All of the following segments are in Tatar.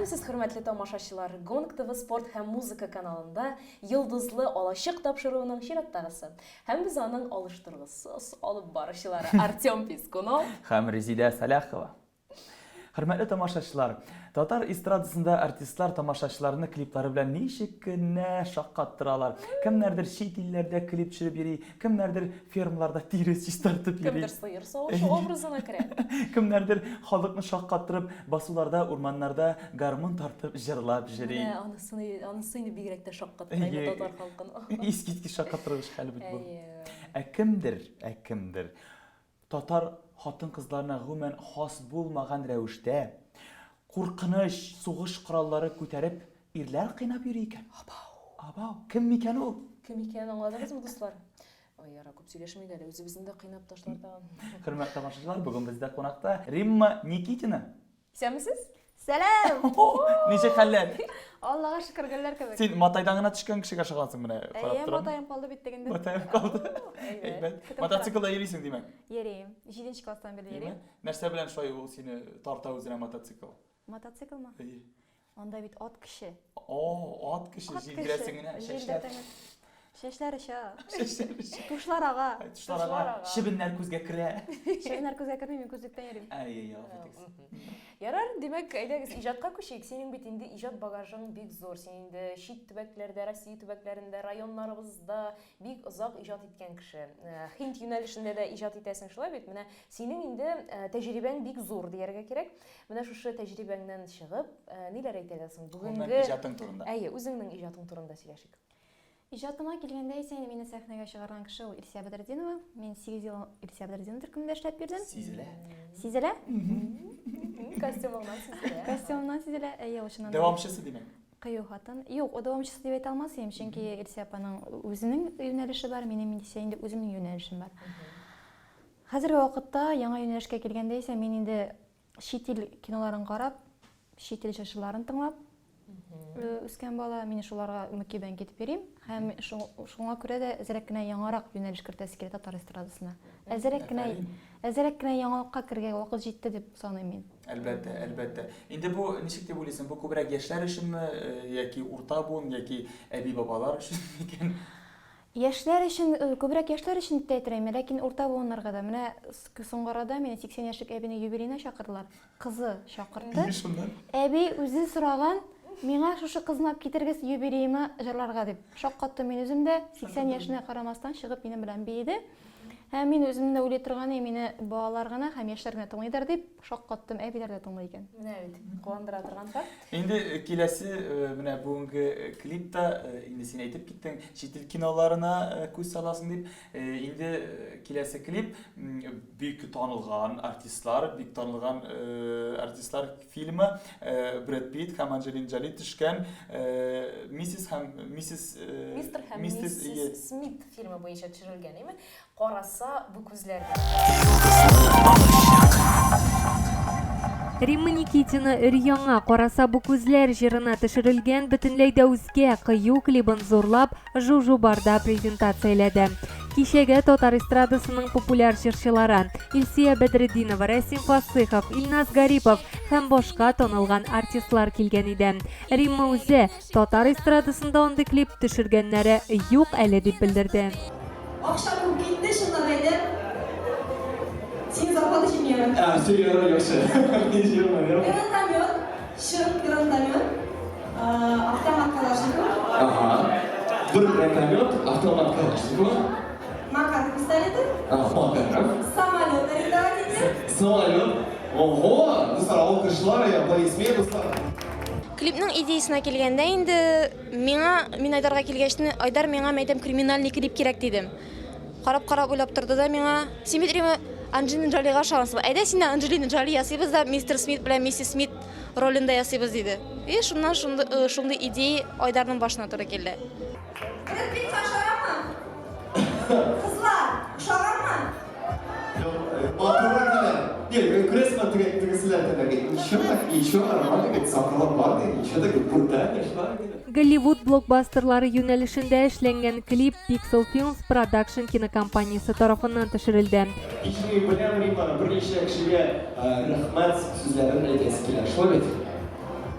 Һәммәсез хөрмәтле тамашачылар, Гонг ТВ спорт һәм музыка каналында йылдызлы алачык тапшыруының чираттагысы. Һәм без аның алыштыргысыз алып баручылары Артем Пискунов һәм Резидә Саляхова. Хөрмәтле тамашачылар, татар эстрадасында артистлар тамашачыларны клиплары белән ничек кенә шаккаттыралар. Кемнәрдер чит илләрдә клип төшереп йөри, кемнәрдер фермаларда тирес чистартып йөри. кемдер сыер савышы образына керә. Кемнәрдер халыкны шаккаттырып, басуларда, урманнарда гармун тартып җырлап йөри. Анысы инде бигрәк тә шаккаттай татар халкын. Искиткеч шаккаттыргыч хәл бит бу. Кемдер татар хатын-кызларына гомумән хас булмаган рәвештә куркыныч, сугыш кораллары күтәреп ирләр кыйнап йөри икән. Абау, кем икән ул? Кем икәнен аңладыгызмы, дуслар? Ой, яра, күп сөйләшмәйк әле, үзебезне дә кыйнап ташлар тагын. Хөрмәтле тамашачылар, бүген бездә кунакта Римма Никитина. Исәнмесез? Сәлам! Ничек хәлләр? Аллага шөкер, гөлләр кебек. Син матайдан гына төшкән кешегә охшагансың менә, карап торам. Матаем калды бит дигәндә. Матаем калды. Мотоциклда йөрисең димәк. Йөрим. 7нче класстан бeri йөрим. Нәрсә белән шулай ул сине тарта үзенә мотоцикл? Мотоциклмы? Анда бит ат кеше. Ат кеше җилдерәсең генә, чәчләр. Чәчләре тушлар ага. Шибеннәр күзгә керә. Шибеннәр күзгә керми, мин күзлектән йөрим. Ярар, димәк, әйдәгез иҗатка күчик. Синең бит инде иҗат багажың бик зур. Син инде чит төбәкләрдә, Россия төбәкләрендә, районнарыбызда бик озак иҗат иткән кеше. Хинт юнәлешендә дә иҗат итәсең шулай бит. Менә синең инде тәҗрибәң бик зур дияргә кирәк. Менә шушы тәҗрибәңнән чыгып, ниләр әйтәсең бүгенге иҗатың турында? Үзеңнең иҗатың турында сөйләшик. Иҗатыма килгәндә исә мине сәхнәгә чыгарган кеше ул Илсия Бәдретдинова. Мин 8 ел Илсия Бәдретдинова төркемендә эшләп йөрдем. Сизелә? Костюмыңнан сизелә. Костюмнан сизелә. Ул шуннан. Дәвамчысы димәк. Кыю хатын. Юк, о дәвамчысы дип әйтә алмассым, чөнки Илсия апаның үзенең юнәлеше бар, минем инде үземнең юнәлешем бар. Хәзерге вакытта яңа юнәлешкә килгәндә исә мин инде чит ил киноларын карап, чит ил җырчыларын тыңлап үскән бала, мин шуларга мөкибән китеп йөрим һәм шуңа күрә дә әзрәк кенә яңарак юнәлеш кертәсе килә татар эстрадасына. Әзрәк кенә яңалыкка кергән вакыт җитте дип саныйм мин. Әлбәттә. Инде бу ничек дип уйлыйсың? Бу күбрәк яшьләр өченме, яки урта буын, яки әби-бабалар өчен икән? Яшьләр өчен, күбрәк яшьләр өчен дип әйтәм, ләкин урта буыннарга да. Менә соңгы арада мине 80 яшьлек әбинең юбилеена чакырдылар. Кызы чакырды. Әби үзе сораган, миңа шушы кызынап китергез юбилеема җырларга дип. Шаккатты мин үзем дә 80 яшенә карамастан чыгып минем белән бейде. Һәм мин үземне уйлый торганы, мине балалар гына һәм яшьләр генә тыңлыйдыр дип шаккаттым, әбиләр дә тыңлый икән. Менә бит, куандыра торган факт. Инде киләсе менә бүгенге клипта инде син әйтеп киттең, чит ил киноларына күз саласың дип. Инде киләсе клип бик танылган артистлар фильмы Брэд Питт һәм Анджелина Джоли төшкән Мистер һәм миссис Смит фильмы буенча төшерелгән, име? Караса бу күзләргә. Римма Никитина өр-яңа «Караса бу күзләр» җырына төшерелгән бөтенләй дә үзгә кыю клибын зурлап Жужу барда презентацияләде. Кичәгә татар эстрадасының популяр җырчылары Илсия Бәдретдинова, Расим Фасыйхов, Илназ Гарипов һәм башка танылган артистлар килгән иде. Римма үзе татар эстрадасында андый клип төшергәннәре юк әле дип белдерде. Акшам китте шунда әйтеп. Син запады җимәме? Серьезно, яхшы. Гранатомет, шыр гранатомет. Автомат калашников. Бер гранатомет, автомат калашников. Макар пистолеты. Макар. Самолет регулятор. Самолет. Ого, дуслар, алкышлар, аплодисментлар. Клипның идеясына килгәндә инде мин Айдарга килгәчне, Айдар миңа мәйтәм криминальный клип кирәк дидем. Карап уйлап торды да миңа, син бит Анджелина Джолига охшагансың. Әйдә син Анджелина Джоли ясыйбыз да мистер Смит белән миссис Смит ролендә ясыйбыз диде. Шуннан шундый идея Айдарның башына туры килде. Брэд Питт охшаганмы? Кызлар, охшаганмы? Голливуд блокбастерлары юнәлешендә эшләнгән клип Pixel Films Production кинокомпаниясе тарафыннан төшерелде.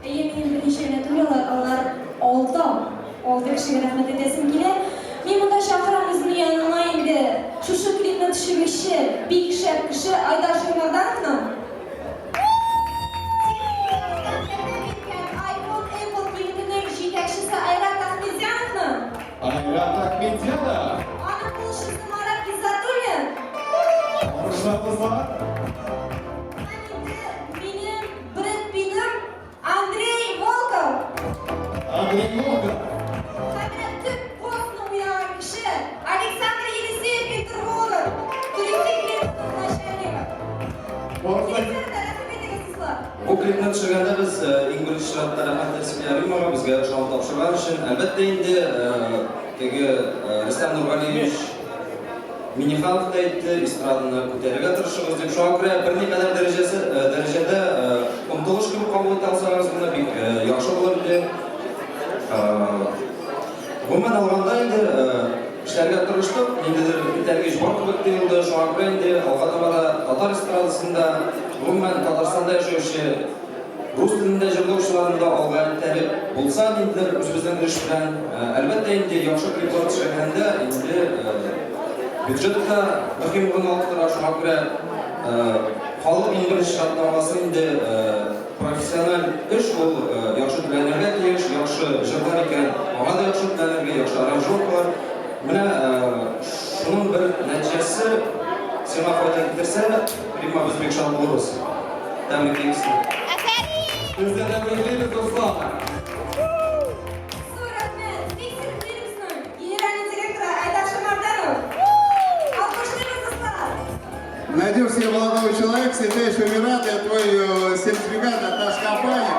Менин биринчи эле туралар, алар oldu kişiye rahmet edesim kile. Men bunda şahiram özünün yanına indi. Şu klipni düşürmüşü, bir şef kişi Aydar Şömerdanov'la. iPhone Apple klipinin jetekçisi Ayrat Ahmedyanov'la. Ayrat Ahmedyanov. Onun buluşusu Marat Gizatulin. Alkışlarınızla. Benim Brad Pitt'im Andrei Volkov. Andrei Volkov. Tabii Türk postunu uyanan kişi Alexander Yeliseyev Viktor Volkov. Turistik klipinin начальника. Bu klipni tushirganda biz eng birinchi shartda rahmat aytishga Rimaga bizga shon topshirgan uchun albatta endi Rustam Nurg'aliyevich Minixanov aytdi, estradani ko'tarishga tirishimiz deb shu ko'ra bir neqadar darajada umtilish qilib qabul eta olsangiz bunda bek yaxshi bo'lardi. Umuman olganda endi ishlarga tirishdik, endi bittaga jibor qilib deyildi, shu ko'ra endi Alqatamada Tatar estradasida umuman Tataristonda yashovchi rus tilida ijrolovchilarni olgan talab bo'lsa, endi o'zimizning ish bilan albatta endi yaxshi kliplar tushganda endi byudjetda muhim o'rin olib shunga ko'ra xalq eng birinchi shartnomasi endi professional ish bu yaxshi bilanlarga tegish, yaxshi ijrolar ekan, omad yaxshi bilanlarga yaxshi aranjировкалар. Mana shuning bir natijasi sema foyda keltirsa, klipma o'zbek shon bo'lamiz. Tabriklaymiz. Bizga tabriklaymiz do'stlar. Rahmet, Виктор Клипс'nin генеральный директоры Айдар Шамарданов. Alkışlayınız dostlar. Найдешь себе молодого человека, Святая Шумират, я твой сертификат от нашей компании.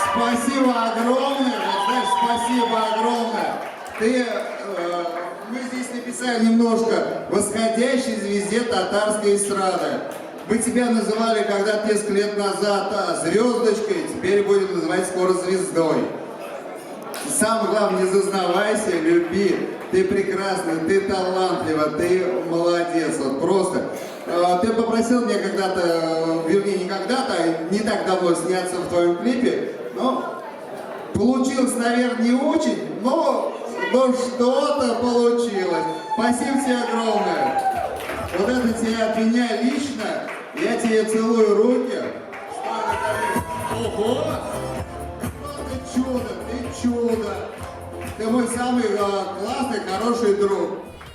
Спасибо огромное, вот знаешь, спасибо огромное. Мы здесь написали немножко «Восходящей звезде татарской эстрады». Мы тебя называли когда-то несколько лет назад звездочкой, теперь будем называть скоро звездой. Самое главное, не зазнавайся, люби. Ты прекрасна, ты талантлива, ты молодец. Вот просто. Ты попросил меня когда-то, вернее, не когда-то, а не так давно сняться в твоем клипе. Ну, получилось, наверное, не очень, но что-то получилось. Спасибо тебе огромное. Вот это тебе от меня лично. Я тебе целую руки. Ого! Ты чудо, ты чудо. Ты мой самый классный, хороший друг.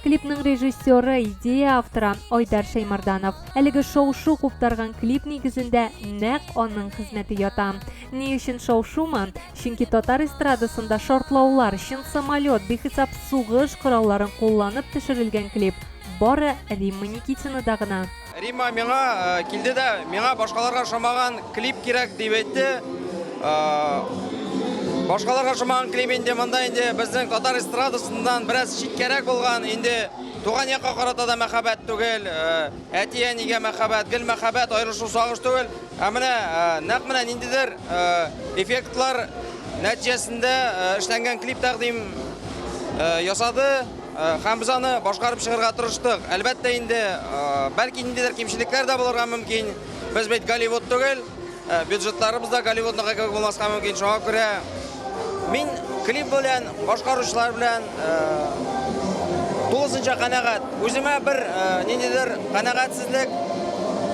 Клипнең режиссеры, идея авторы Айдар Шаймарданов. Әлеге шоу-шу куптарган клип нигезендә нәкъ аның хезмәте ята. Ни өчен шоу-шумы? Чөнки татар эстрадасында шартлаулар, чын самолет, бихисап сугыш коралларын кулланып төшерелгән клип. Бары Римма Никитинада гына. Римма миңа килде дә, миңа башкаларга ошамаган клип кирәк дип әйтте. Башкаларга ошамаган клип инде монда инде безнең татар эстрадасыннан бераз читкәрәк булган, инде туган якка карата да мәхәббәт түгел, әти-әнигә мәхәббәт, гел мәхәббәт, аерышу сагыш түгел. Менә нәкъ менә ниндидер эффектлар нәтиҗәсендә эшләнгән клип тәкъдим ясады. Һәм без аны башкарып чыгарга тырыштык. Әлбәттә инде бәлки ниндидер кимчелекләр дә булырга мөмкин. Без бит Голливуд түгел, бюджетларыбыз да Голливудныкы кебек булмаска мөмкин. Шуңа күрә мин клип белән, башкаручылар белән тулысынча канәгать. Үземә бер ниндидер канәгатьсезлек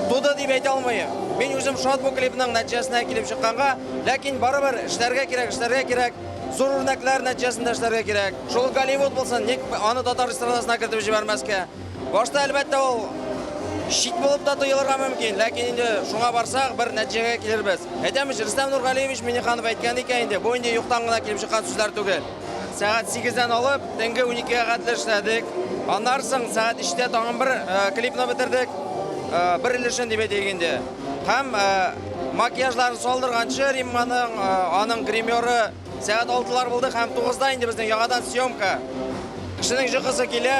туды дип әйтә алмыйм. Мин үзем шат бу клипның нәтиҗәсенә килеп чыкканга, ләкин барыбер эшләргә кирәк. Зур үрнәкләр нәтиҗәсендә эшләргә кирәк. Шул Голливуд булсын, ник аны татар эстрадасына кертеп җибәрмәскә. Башта әлбәттә ул шик булып та тоелырга мөмкин, ләкин инде шуңа барсак бер нәтиҗәгә килербез. Әйтәмез, Рустам Нургалиевич Миниханов әйткән икән инде, бу инде юктан гына килеп чыккан сүзләр түгел. Сәгать 8-дән алып, төнге 12-гә кадәр эшләдек. Аннан соң сәгать 3-тә тагын бер клипны бетердек. Бер өлешен дип әйтик инде. Һәм макияжларын салдырганчы Римманың аның гримеры сәгать 6-лар булды һәм 9-да инде безнең яңадан съемка. Кешенең җыгысы килә,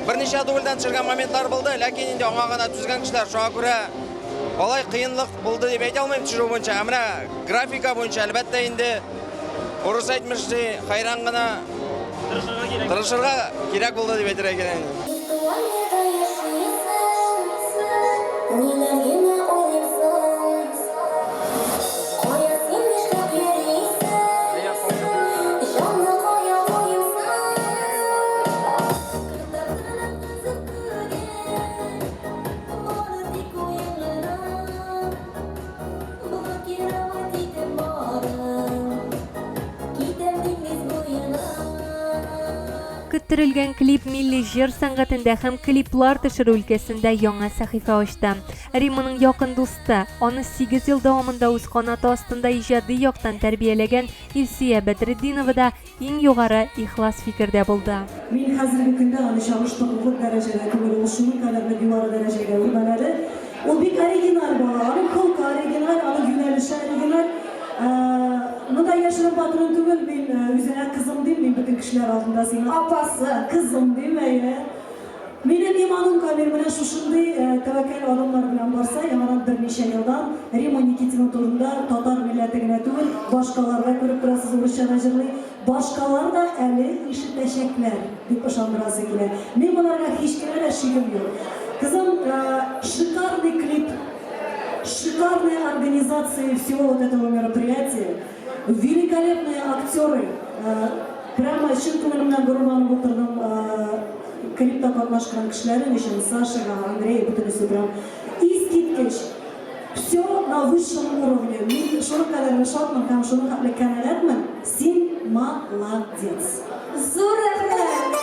берничә дубльдән төшергән моментлар булды, ләкин инде аңа гына түзгән кешеләр, шуңа күрә алай кыенлык булды дип әйтә алмыйм төшерү буенча. Менә графика буенча әлбәттә инде урыс әйтмешли, хайран гына тырышырга кирәк булды дип әйтергә кирәк. Нина, Нина, ой, сон. Ой, я Көттірілген клип милли жер сәнгатендә һәм клиплар төшерү өлкәсендә яңа сәхифә ачты. Риманың якын дусты, аны 8 ел дәвамында үз канаты астында иҗади яктан тәрбияләгән Илсия Бәдретдинова да иң югары ихлас фикердә булды. Мин хәзерге көндә аны чагыштырырлык дәрәҗәдә түгел, ул шуның кадәр югары дәрәҗәгә үрмәләде. Ул бик оригиналь бала, аның холкы оригиналь, аның юнәлеше оригиналь. Мында яшерен патрон түгел, мин үзенә кызым дим, мин бөтен кешеләр алдында сиңа апасы, кызым дим әйе. Минем иманым камил менә шушындый тәвәккәл адамнар белән барса, яңадан берничә елдан Рима Никитина турында татар милләте генә түгел, башкаларда күреп торасыз, урысча җырлый, башкалар да әле ишетәчәкләр дип ышандырасы килә. Мин монарга һич кенә дә шигем юк. Кызым, шикарный клип, шикарная организация всего вот этого мероприятия, великолепные актеры. Прямо чын күңелемнән гурман булдырдым клипта катнашкан кешеләрен өчен, Сашага, Андрея, бөтенесе прям искиткеч. Все на высшем уровне. Мин шуның кадәр шатмын һәм шуның хәтле канәгатьмен. Син молодец. Зур рәхмәт!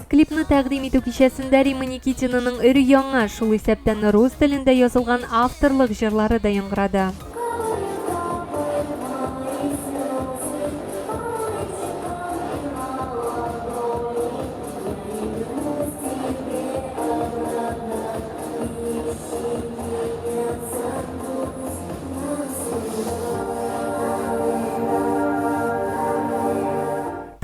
Клипны тәкъдим итү кичәсендә Рима Никитинаның өр-яңа, шул исәптән рус телендә язылган авторлык җырлары да яңгырады.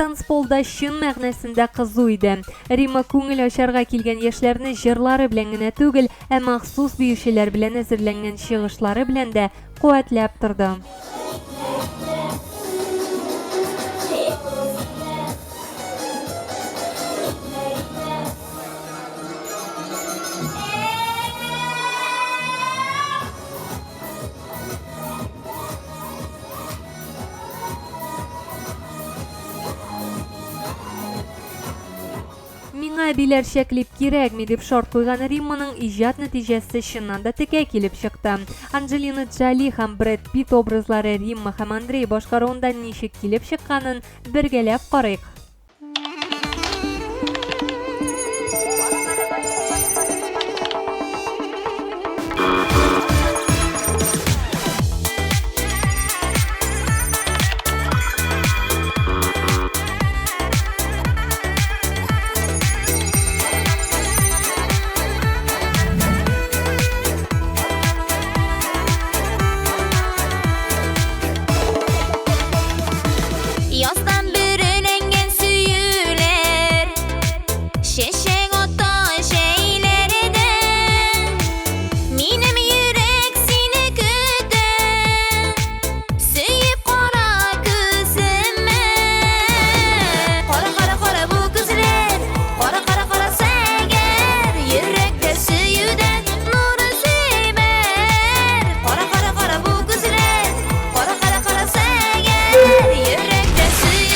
Танцполда чын мәгънәсендә кызу иде. Рима күңел ачарга килгән яшьләрне җырлары белән генә түгел, ә махсус биючеләр белән әзерләнгән чыгышлары белән дә куәтләп торды. Миңа биләрчә клип кирәкми дип шарт куйган Риманың иҗат нәтиҗәсе чыннан да текә килеп чыкты. Анджелина Джоли һәм Брэд Питт образлары Рима һәм Андрей башкаруында ничек килеп чыкканын бергәләп карыйк. Yazdan bürünengen süyüler, şeşek ota şeylerden, minim yürek seni güden, süyüp kara kızıma. Kara kara kara bu kızlar, kara kara kara seger, yürekte süyüden nuru sümer. Kara kara kara bu kızlar, kara kara kara seger, yürekte süyüden.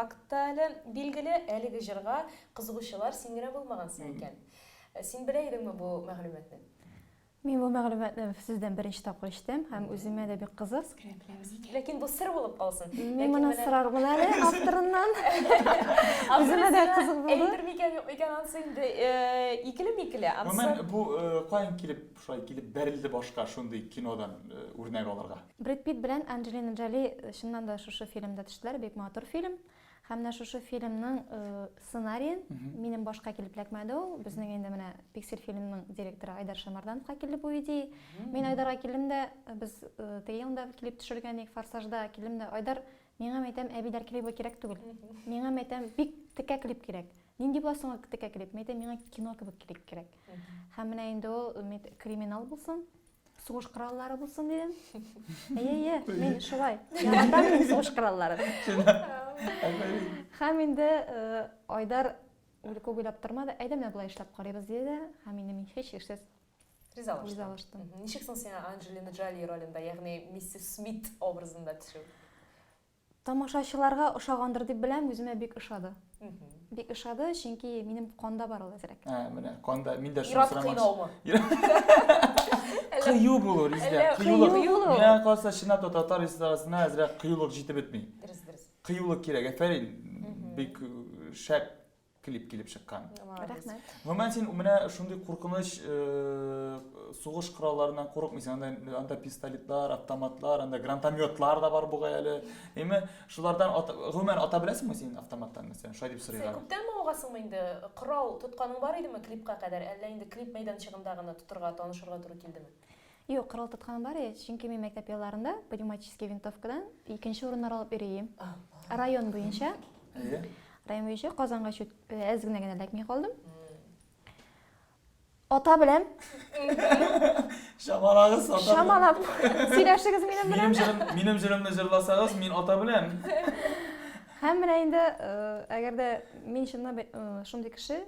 фактта әле билгеле, әлеге җырга кызыгучылар син генә булмагансын икән. Син белә идеңме бу мәгълүматны? Мен бу мәгълүматны сездән беренче тапкыр ишеттем һәм үземә дә бик кызык. Ләкин бу сыр булып калсын. Мен моны сорармын әле авторыннан. Үземә дә кызык булды. Әйтер микән, юк микән ансы инде икеле. Мен бу кайын килеп, шулай килеп бәрелде башка шундый кинодан үрнәк алырга. Брэд Питт белән Анджелина Джоли чыннан да шушы фильмда төштеләр, бик матур фильм. Һәм дә шушы фильмның сценариен минем башка килеп эләкмәде ул. Безнең инде менә Pixar фильмның директоры Айдар Шамардановка килде бу идея. Мин Айдарга килдем дә, без теге елда клип төшергәнек Форсажда килдем дә, Айдар, миңа әйтәм, әбиләр клипы кирәк түгел. Миңа әйтәм, бик текә клип кирәк. Нинди булсын текә клип? Әйтәм, миңа кино кебек клип кирәк. Һәм менә инде ул криминал булсын, сугыш кораллары булсын дидем. Мен шулай. Яратам сугыш коралларын. Һәм инде Айдар күп уйлап тормады. Әйдә менә булай эшләп карыйбыз диде. Һәм инде мин һич эшсез ризалаштым. Ничек син Анджелина Джоли ролендә, ягъни Миссис Смит образында төшү? Тамашачыларга ошагандыр дип беләм, үземә бик ошады. Бик ошады, чөнки минем канда бар ул әзрәк. Менә канда мин дә Ират кыйнаумы? Кыю булыр изле. Кыюлык. Миңа калса чынлап та татар эстрадасына әзрәк кыюлык җитеп бетми. Дөрес. Кыюлык кирәк. Әфәрин. Бик шәп клип килеп чыккан. Рәхмәт. Гомумән син менә шундый куркыныч сугыш коралларынан курыкмыйсың. Анда пистолетлар, автоматлар, анда гранатометлар да бар бугай әле. Эме шулардан гомумән ата беләсеңме син автоматтан мәсәлән? Шулай дип сорыйлар. Сен күптән мавыгасыңмы инде? Корал тотканың бар идеме клипка кадәр? Әллә инде клип мәйданчыгында гына тутырга, танышырга туры килдеме? Юк, корал тотканым бар, чөнки мин мәктәп елларында пневматический винтовкадан 2нче урыннар алып йөрим. Район буенча. Район буенча Казанга әз генә эләкми калдым. Ата беләм. Шамалагыз ата. Шамалап. Сөйләшегез минем белән. Минем җырымны җырласагыз, мин ата беләм. Һәм менә инде әгәр дә мин чыннан шундый кеше,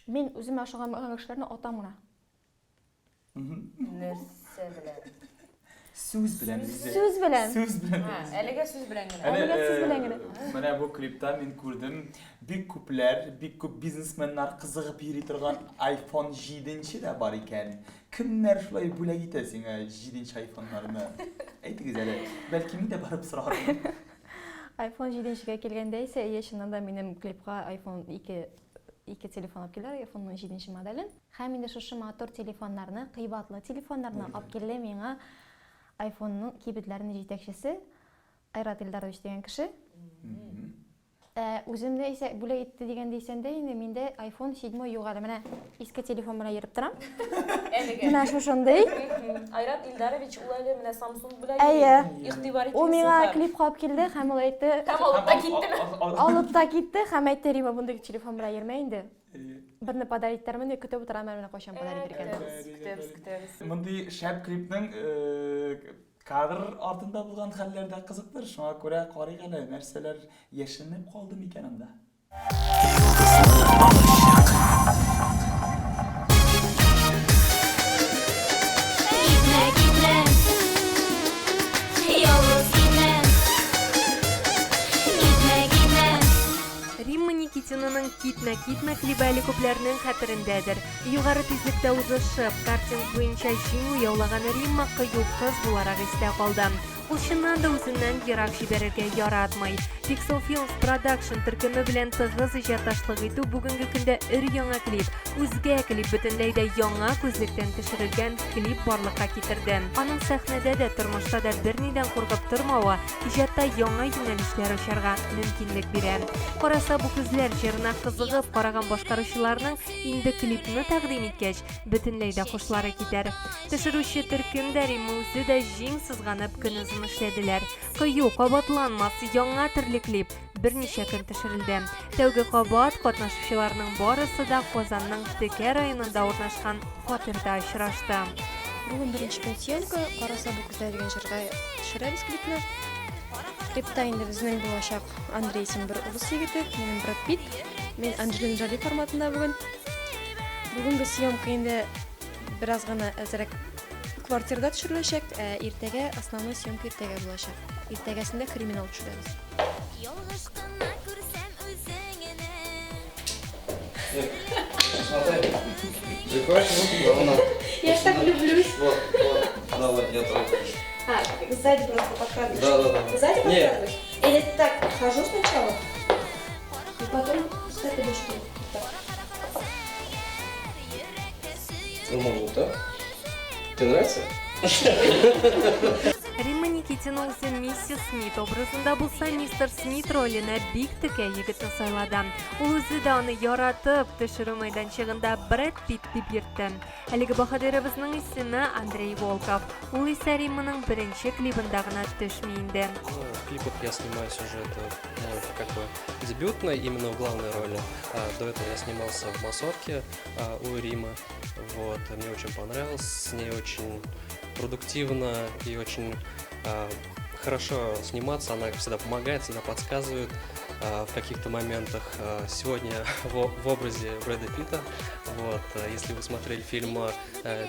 мин үземә ошаган кешеләрне атам гына. Нәрсә белән? Сүз белән. Сүз белән. Сүз белән. Әлегә сүз белән генә. Әлегә сүз белән генә. Менә бу клипта мин күрдем, бик күп бизнесменнар кызыгып йөри торган iPhone 7 дә бар икән. Кемнәр шулай бүләк итә сиңа 7нче iPhone-ларны? Әйтегез әле. Бәлки мин дә барып сорармын. iPhone 7-гә килгәндә исә, чыннан да минем клипка iPhone 2 телефон алып киләләр, iPhone 7 моделен. Һәм инде шушы матур телефоннарны, кыйбатлы телефоннарны алып килде миңа iPhone-ның кибетләренең җитәкчесе Айрат Илдарович дигән кеше. Үземдә исә бүләк итте дигәндә исәндә инде миндә iPhone 7 юк әле. Менә иске телефон белән йөреп торам. Менә шушындый. Айрат Илдарович ул әле менә Samsung белән игътибар итте. Ул миңа клип алып килде һәм ул әйтте, алып та китте һәм әйтте, Рима бундый телефон белән йөрмә инде. Берне подарить итәрмен дип көтеп утырам, менә кайчан подарить итәргә. Көтәбез. Мондый шәп клипның кадр артында булган хәлләр дә кызыктыр. Шуңа күрә карыйк әле, нәрсәләр яшенеп калды микән анда. Римма Никитинаның «Китмә» клибы әле күпләрнең хәтерендәдер. Югары тизлектә узышып, картинг буенча җиңү яулаган Римма кыю кыз буларак истә калды. Ул чыннан да үзеннән ерак җибәрергә яратмый. Pixel Films Production төркеме белән тыгыз иҗатташлык итү бүгенге көндә өр-яңа клип, үзгә клип бөтенләй дә яңа күзлектән төшерелгән клип барлыкка китерде. Аның сәхнәдә дә, тормышта да бернидән куркып тормавы иҗатта яңа юнәлешләр ачарга мөмкинлек бирә. Караса бу күзләр җырына кызыгып караган башкаручыларның инде клипны тәкъдим иткәч, бөтенләй дә хушлары китәр. Төшерүче төркем дә Римма үзе дә җиң сызганып көнүзен эшләделәр. Кыю, кабатланмас яңа төрле клип берничә көн төшерелде. Тәүге кабат катнашучыларның барысы да Казанның Текә районында урнашкан фатирда очрашты. Бүген беренче көн съемка, караса бу күзләр дигән җырга төшерәбез клипны. Клипта инде безнең булачак Андрей исемле бер улыс егете, минем Брэд Питт, мен Анджелина Джоли форматында бүген. Бүгенге съемка инде бераз гына әзрәк квартирада төшереләчәк, иртәгә основной съемка иртәгә булачак. Иртәгәсендә криминал төшерәбез. Yolg'iz qilma ko'rsam o'zingni. Смотри. Прикольно? Я ж так влюблюсь. Вот, давай, я трогаю. Сзади просто подкрадываешь. Да. Сзади Нет. подкрадываешь? Или так, хожу сначала, и потом с этой душки. Ну, могу, да? Тебе нравится? Римма Никитина o'zi Mrs. Smith obrazında bo'lsa Mr. Smith rolini big tika yigitni sayladi. U o'zida uni yoratib, tashiruv maydonchig'ida Brad Pitt deb yurtdi. Haligi bahodirimizni ismi Andrey Volkov. U esa Rimmaning birinchi klipidagina tushmaydi. В клипах я снимаюсь уже, это как бы дебютно, именно в главной роли. До этого я снимался в массовке у Римы. Вот, мне очень понравилось, с ней очень продуктивно и очень хорошо сниматься. Она всегда помогает, всегда подсказывает в каких-то моментах. Сегодня в образе Брэда Питта. Вот, если вы смотрели фильм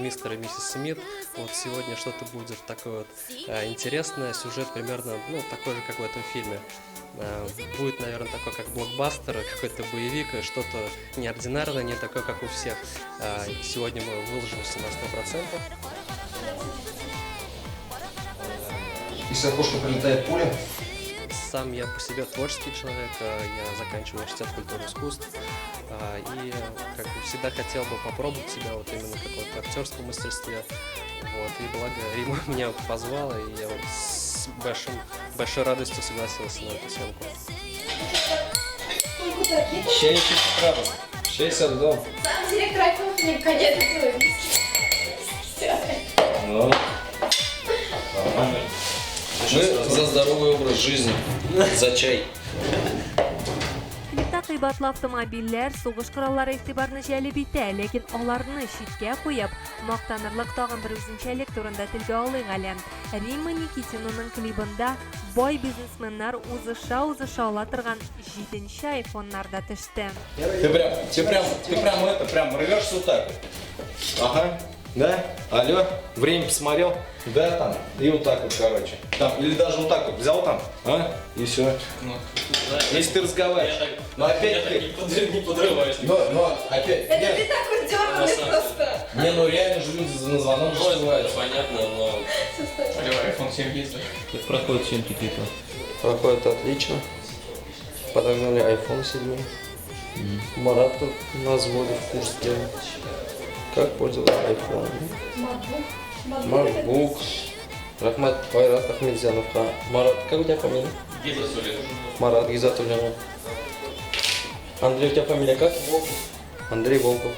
«Мистер и миссис Смит», вот сегодня что-то будет такое вот интересное, сюжет примерно такой же, как в этом фильме. Будет, наверное, такой, как блокбастер, какой-то боевик, что-то неординарное, не такое, как у всех. Сегодня мы выложимся на 100%. Если окошко прилетает пуля? Сам я по себе творческий человек, я заканчиваю университет культуры и искусств, и как бы всегда хотел бы попробовать себя вот именно в каком-то актерском мастерстве. Вот, и благо Рима меня позвала, и я вот с большой радостью согласился на эту съемку. Ще не чисто сразу. 60 дом. Сам директор iPhone мне конец делает. Ну. Мы за здоровый образ жизни, за чай. Klipda qiymatli avtomobillar, so'g'ish qurollari e'tiborni jalb etadi, lekin ularni chetga qo'yib, maqtanirliq tag'in bir o'zinchalik turida tilga olingan. Rimma Nikitinaning klibida boy biznesmenlar o'zi shou turgan 7-chi iPhone'larda tushdi. Ты прям рвешься вот так вот. Ага. Да? Алло, время посмотрел? Да, там. И вот так вот, короче. Там, или даже вот так вот взял там, и все. Если ты разговариваешь. Но опять не подрываюсь. Но опять. Это ты так вот дернули просто. Не, ну реально же люди на звонок же называются. Понятно, но... iPhone 7 есть. Как проходят съемки клипа? Проходит отлично. Подогнали iPhone 7. Марат тут нас вводит в курс дела. Как пользоваться iPhone? MacBook. Рахмат Айрат Ахмедзяновка. Марат, как у тебя фамилия? Марат Гизатуллинов. Андрей, у тебя фамилия как? Андрей Волков.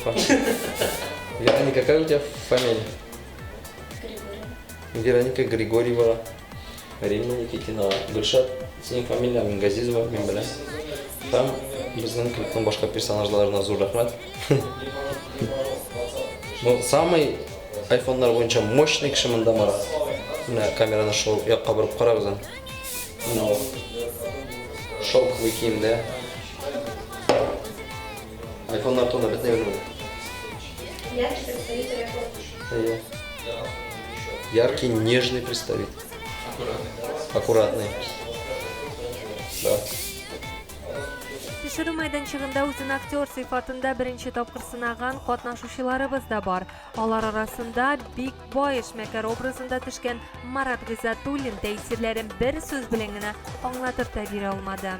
Вероника, как у тебя фамилия? Вероника Григорьева. Римма Никитина. Гүлшат. Сенің фамилия Мингазизова, мен білем. Там біздің клиптің башқа персонажларына зор рахмат. Ну, самый айфондар бойынша мощный кіші мында Марат. Мына камераны жаққа бұрып қараңыз. Мынау шелковый киімде. Айфондар тонда бітіне бермейді. Яркий представитель iPhone. Яркий, нежный представитель. Аккуратный. Да. Tashiruv maydonchig'ida o'zini aktyor sifatida birinchi topqir sinagan qatnashuvchilarimiz da bor. Ular orasida Big Boy ishmakar obrazida tushgan Marat G'izatullin ta'sirlarini bir so'z bilangina anglatib bera olmadi.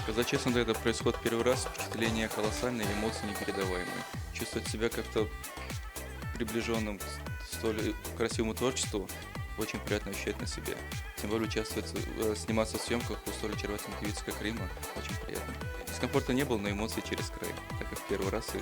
Сказать честно, когда это происходит первый раз, впечатление колоссальное, эмоции непередаваемые. Чувствовать себя как-то приближенным к столь красивому творчеству очень приятно ощущать на себе. Тем более участвовать, сниматься в съемках у столь очаровательной певицы, как Римма, очень приятно. Дискомфорта не было, но эмоции через край, так как в первый раз и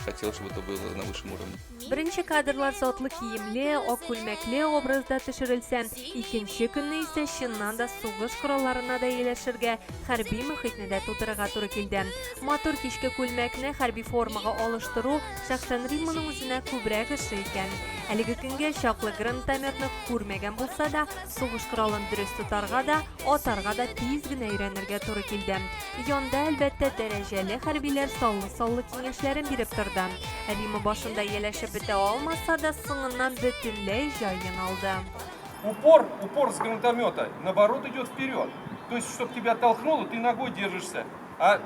хотел, чтобы это было на высшем уровне. Birinchi kadrlar zotli kiyimli, oq ko'lmakli obrazda tushirilsa, ikkinchi kunni esa shindan da sug'ish qurollarini da elashirga, harbiy muhitni da to'dirig'a to'g'ri keldi. Motor kishki ko'lmakni harbiy formaga olishtiruv shaxsan Rimmaning o'zina ko'proq ishi ekan. Haligi kunga shoqli granatometni ko'rmagan bo'lsa-da, sug'ish qurolini durust tutarga da, otarga da tezgina o'rganirga to'g'ri keldi. Yonda albatta darajali harbiylar sonli kengashlarini berib turdi. Римма boshында elashib bita olmasa da so'ngidan butunlay joyini oldi. Упор с гранатомета, наоборот, идет вперед. То есть, чтобы тебя толкнуло, ты ногой держишься. А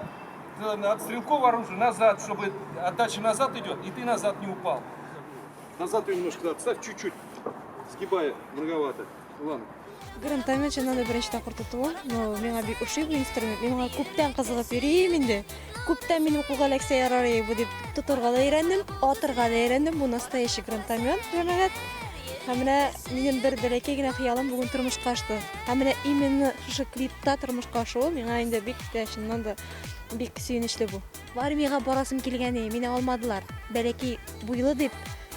от стрелкового оружия назад, чтобы отдача назад идет, и ты назад не упал. Назад немножко отставь, чуть-чуть, сгибая многовато. Ладно. Гранатомет жанагындай биринчи тапкыр тутум. Но мага бик ушуй бул инструмент. Мен мага көптөн кызыгып йөрөйм инде. Көптөн менин кулга элексә ярар бу дип тутурга да өйрәндем, атырга да өйрәндем. Бу настоящий гранатомет жанагы. Һәм менә минем бер бәләкәй генә хыялым бүген тормышка ашты. Һәм менә именно шушы клипта тормышка ашу миңа инде бик тә чыннан да бик сөенечле бу. Армияга барасым килгән иде, мине алмадылар. Бәләкәй буйлы дип,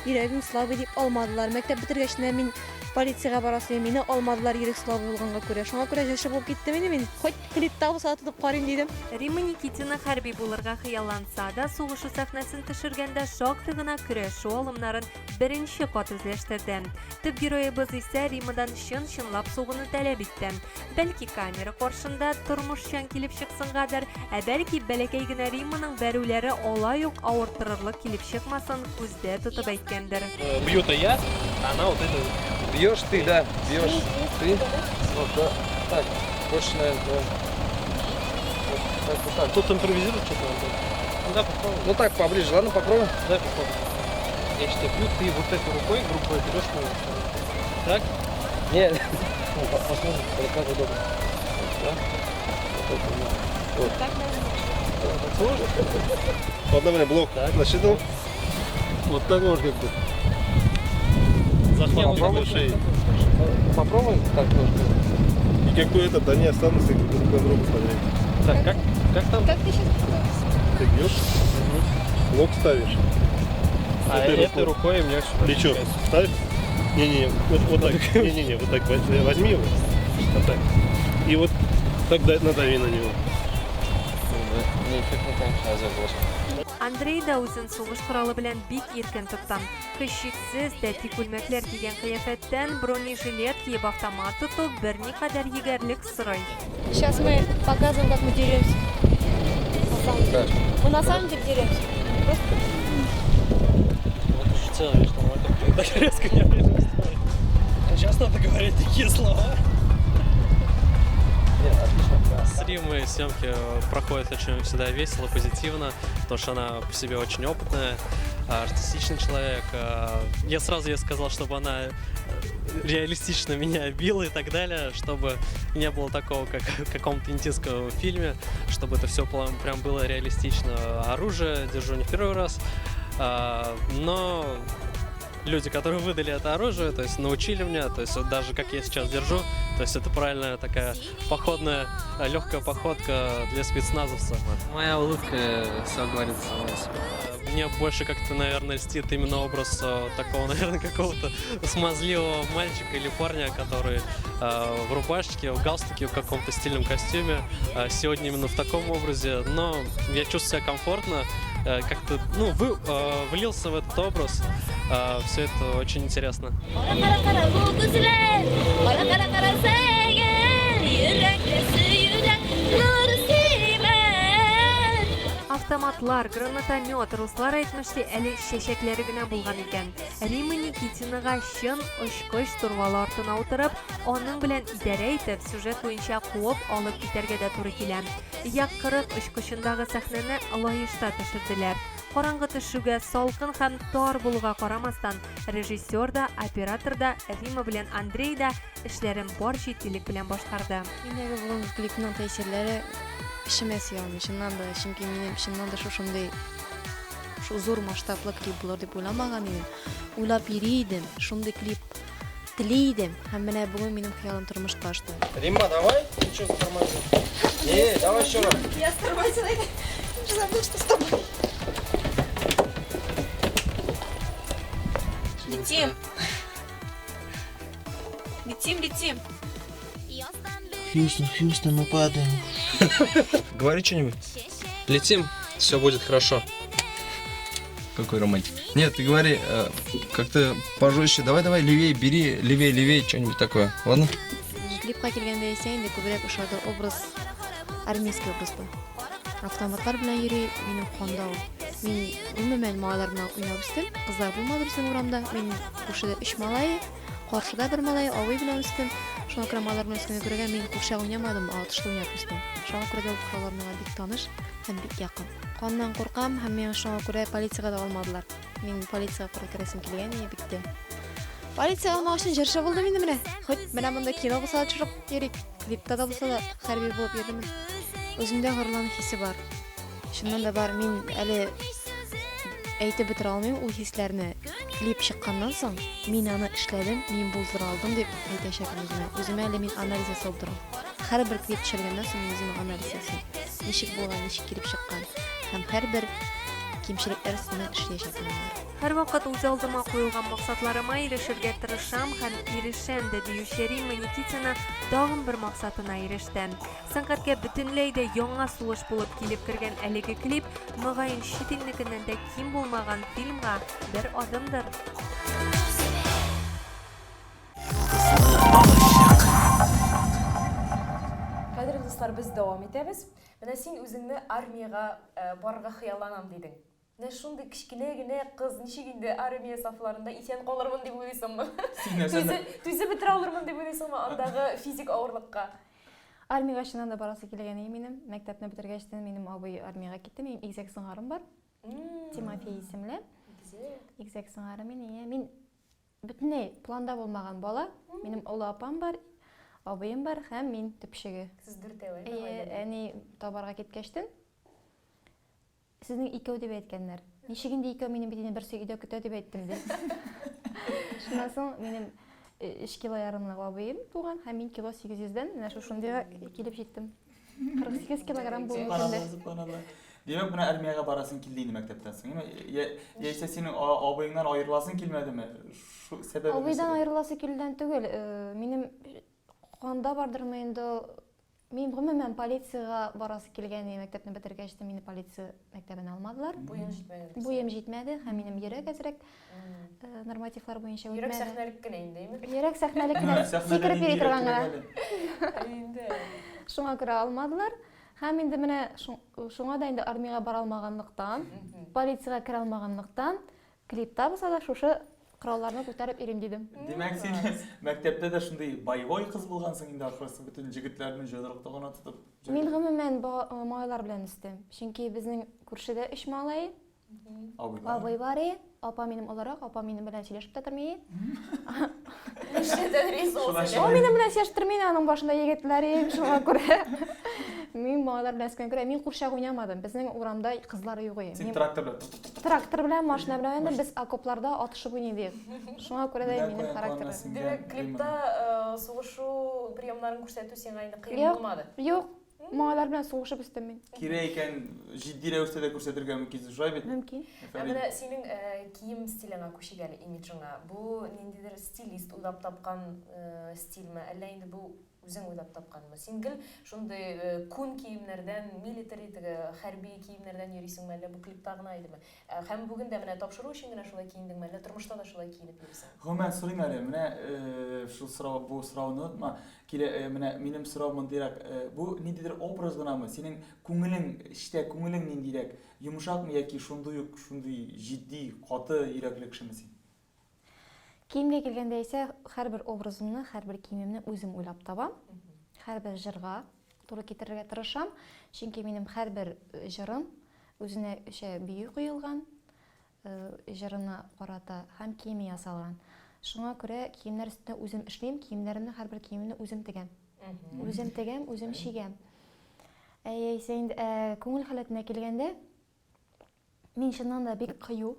йөрәгем слабый дип алмадылар. Мәктәп бетергәч мин полицияга барасым, мине алмадылар йөрәк слабый булганга күрә. Шуңа күрә җырчы булып киттем инде мин. Хоть клипта булса тотып карыйм дидем. Рима Никитина хәрби булырга хыялланса да, сугышу сәхнәсен төшергәндә шактый гына көрәшү алымнарын беренче кат үзләштерде. Төп героебыз исә Римадан чын-чынлап сугуны таләп итте. Бәлки камера каршында тормышчан килеп чыксынгадыр, ә бәлки бәләкәй генә Риманың бәрүләре алай ук авыртырырлык килеп чыкмасын күздә тотып әйткәндер. Бьет я, она вот это... Бьешь ты, да, бьешь ты. Вот, да. Так, больше, наверное, да. Вот так. Тут импровизирует что-то надо. Да, попробуй. Ну так, поближе, ладно, попробуем. Да, попробуй. Я считаю, бью, ты вот этой рукой грубо берешь мою. Так? Не, Посмотрим, как удобно. да? Вот. Так, Сложно? Вот давай блок насчитал. Вот так можно как бы. Попробуй шеи. Попробуем так тоже. И какой этот, они останутся друг на друга смотреть. Так, как там? Как ты сейчас представляешь? Ты бьешь, блок ставишь. А этой рукой у меня сюда. Плечо ставь. Не-не, вот так. Не-не-не, вот так возьми его. Вот так. И вот так надави на него. Неэффектно, конечно, азия была. Андрей да үзен сугыш коралы белән бик иркен тоткан. Көчсез тәти күлмәкләр кигән кыяфәттән бронежилет киеп автомат тотып берникадәр егәрлек сорый. Сейчас мы показываем, как мы деремся. На самом деле. Мы на самом деле деремся. Вот уже целое, что мы так резко не обидимся. А сейчас надо говорить такие слова. С Римой съемки проходят очень всегда весело, позитивно, потому что она по себе очень опытная, артистичный человек. Я сразу ей сказал, чтобы она реалистично меня била и так далее, чтобы не было такого, как в каком-то индийском фильме, чтобы это все прям было реалистично. Оружие держу не в первый раз, но люди, которые выдали это оружие, то есть научили меня, то есть вот даже как я сейчас держу, то есть это правильная такая походная, легкая походка для спецназовца. Моя улыбка все говорит сама о себе. Мне больше как-то, наверное, льстит именно образ такого, наверное, какого-то смазливого мальчика или парня, который в рубашечке, в галстуке, в каком-то стильном костюме. Сегодня именно в таком образе, но я чувствую себя комфортно, как-то, влился в этот образ. Все это очень интересно. Автоматлар, гранатомет, руслар әйтмешли әле чәчәкләре генә булган икән. Рима Никитинага чын очкыч турвалы артына утырып, аның белән идарә итеп, сюжет буенча куып алып китәргә дә туры килә. Як 40 очкычындагы сәхнәне лаешта төшерделәр. Караңгы төшүгә, салкын һәм тар булуга карамастан, режиссер да, оператор да, Рима белән Андрей да эшләрен бар җитдилек белән башкарды. Минеге бүген клипның тәэсирләре ишеме сыймый, чыннан да, чөнки минем чыннан да шушындай зур масштаблы клип булыр дип уйламаган идем. Уйлап йөри идем, шундый клип тели идем, һәм менә бүген минем хыялым тормышка ашты. Римма, давай, ты что затормозил? Давай еще раз. Я стормозила, я забыла, что с тобой. Летим. Летим. Хьюстон, мы падаем. Говори что-нибудь. Летим, все будет хорошо. Какой романтик. Нет, ты говори как-то пожестче. Давай, левее, бери, левее, что-нибудь такое. Ладно? Клипка килгәндә исә инде күбрәк ошады образ, армейский образ бу. Автоматлар белән йөри, минем канда ул. Мин гомумән малайлар белән уйнап үстем. Кызлар булмады безнең урамда. Мин күршедә 3 малай, Каршыда бер малай абый белән үстем. Шуңа күрә малар белән үскәнгә күрә мин курчак уйнамадым, атышлы уйнап үстем. Шуңа күрә дә кыралар миңа бик таныш һәм бик якын. Каннан куркам һәм миңа шуңа күрә полициягә да алмадылар. Мин полициягә керәсем килгән иде бик тә. Полиция алмаш өчен җыршы булды минем менә. Хоть менә монда кино булса да чыгып йөрик. Клипта да булса да хәрби булып йөрдем. Үземдә горурлану хисе бар. Шуннан да бар, мин әле әйтеп бетерә алмыйм ул хисләрне. Клип чыкканнан соң мин аны эшләдем, мин булдыра алдым дип әйтәчәкмен үземә. Үземә әле мин анализ ясап торам. Һәрбер клип төшергәннән соң мин үземә анализ ясыйм. Ничек булган, ничек килеп чыккан һәм һәрбер кимчелекләр өстенә эшләячәкмен. Һәрвакыт үз алдыма куелган максатларыма ирешергә тырышам һәм ирешәм дә диюче Римма Никитина тагын бер максатына иреште. Сәнгатькә бөтенләй дә яңа сулыш булып килеп кергән әлеге клип мөгаен чит илнекеннән дә ким булмаган фильмга бер адымдыр. Кадрлы дуслар, без дәвам итәбез. Менә син үзеңне армияга барырга хыялланам дидең. Менә шундый кичкенә генә кыз ничек инде армия сафларында исән калырмын дип уйлыйсыңмы? Түзеп бетә алырмын дип уйлыйсыңмы андагы физик авырлыкка? Армияга чыннан да барасы килгән иде минем. Мәктәпне бетергәчтен минем абый армияга китте. Минем игезәк сыңарым бар. Тимофей исемле. Игезәк сыңарым мин бөтенләй планда булмаган бала. Минем олы апам бар, абыем бар һәм мин төпчеге. Сез дүртәү. Әни табарга киткәчтен сезнең икәү дип әйткәннәр. Ничек инде икәү минем битенә берсе өйдә көтә дип әйттем ди. Шуннан соң минем 3 кило ярымлык абыем туган һәм мин кило 800-дән менә шундыйга килеп җиттем. 48 килограмм булган инде. Демәк, менә армияга барасың килде инде мәктәптән соң. Яисә синең абыеңнан аерыласың килмәдеме? Шу сәбәбе. Абыйдан аерыласы килгән түгел. Минем канда бардырмы инде. Мин гомумән полициягә барасы килгән иде мәктәпне бетергәчтен мине полиция мәктәбенә алмадылар. Буем җитмәде һәм минем йөрәк әзрәк нормативлар буенча үтмәде. Йөрәк сәхнәлек кенә инде, әйме? Йөрәк сәхнәлек кенә сикереп йөри торган гына. Шуңа күрә алмадылар. Һәм инде менә шуңа да инде армияга бара алмаганлыктан, полициягә керә алмаганлыктан, клипта булса да шушы коралларны күтәреп ирем дидем. Демәк, син мәктәптә дә шундый боевой кыз булгансың инде ахырсы бөтен җегетләрне җырлыкта гына тотып. Мин гомумән малайлар белән үстем. Чөнки безнең күршедә 3 малай. Абый бар иде. Апа минем олорак, апа минем белән сөйләшеп тә тормый. Ул минем белән сөйләшеп тормый, аның башында егетләр иде, шуңа күрә. Мин малайлар белән үскән күрә, мин курчак уйнамадым. Безнең урамда кызлар юк иде. Син трактор белән. Трактор белән, машина белән без окопларда атышып уйныйдык. Шуңа күрә дә минем характер. Демәк, клипта сугышу приемнарын күрсәтү сиңа инде кыен булмады. Юк. Малайлар белән сугышып үстем мин. Кирәк икән җитди рәвештә дә күрсәтергә мөмкин шулай бит? Мөмкин. Менә синең кием стилеңә күчегән имиджыңа бу ниндидер стилист уйлап тапкан стильме, әллә инде бу үзең уйлап тапканмы? Син гел шундый күн киемнәрдән, милитари хәрби киемнәрдән йөрисеңме, әллә бу клипта гына идеме? Һәм бүген дә менә тапшыру өчен генә шулай киендеңме, әллә тормышта да шулай киенеп йөрисең? Гомумән сорыйм әле, менә шул сорау, бу сорауны онытма. Менә минем сорау мондыйрак, бу ниндидер образ гынамы? Синең күңелең, эчтә күңелең ниндирәк? Йомшакмы яки шундый ук шундый җитди, каты йөрәкле кешеме син? Киемгә килгәндә исә һәрбер образымны, һәрбер киемемне үзем уйлап табам. Һәрбер җырга туры китерергә тырышам, чөнки минем һәрбер җырым үзенә бию куелган, җырына карата һәм киеме ясалган. Шуңа күрә киемнәр өстендә үзем эшлим, киемнәрне һәрбер киемне үзем тегәм. Үзем тегәм, үзем чигәм. Яисә инде күңел халәтенә килгәндә мин чыннан да бик кыю.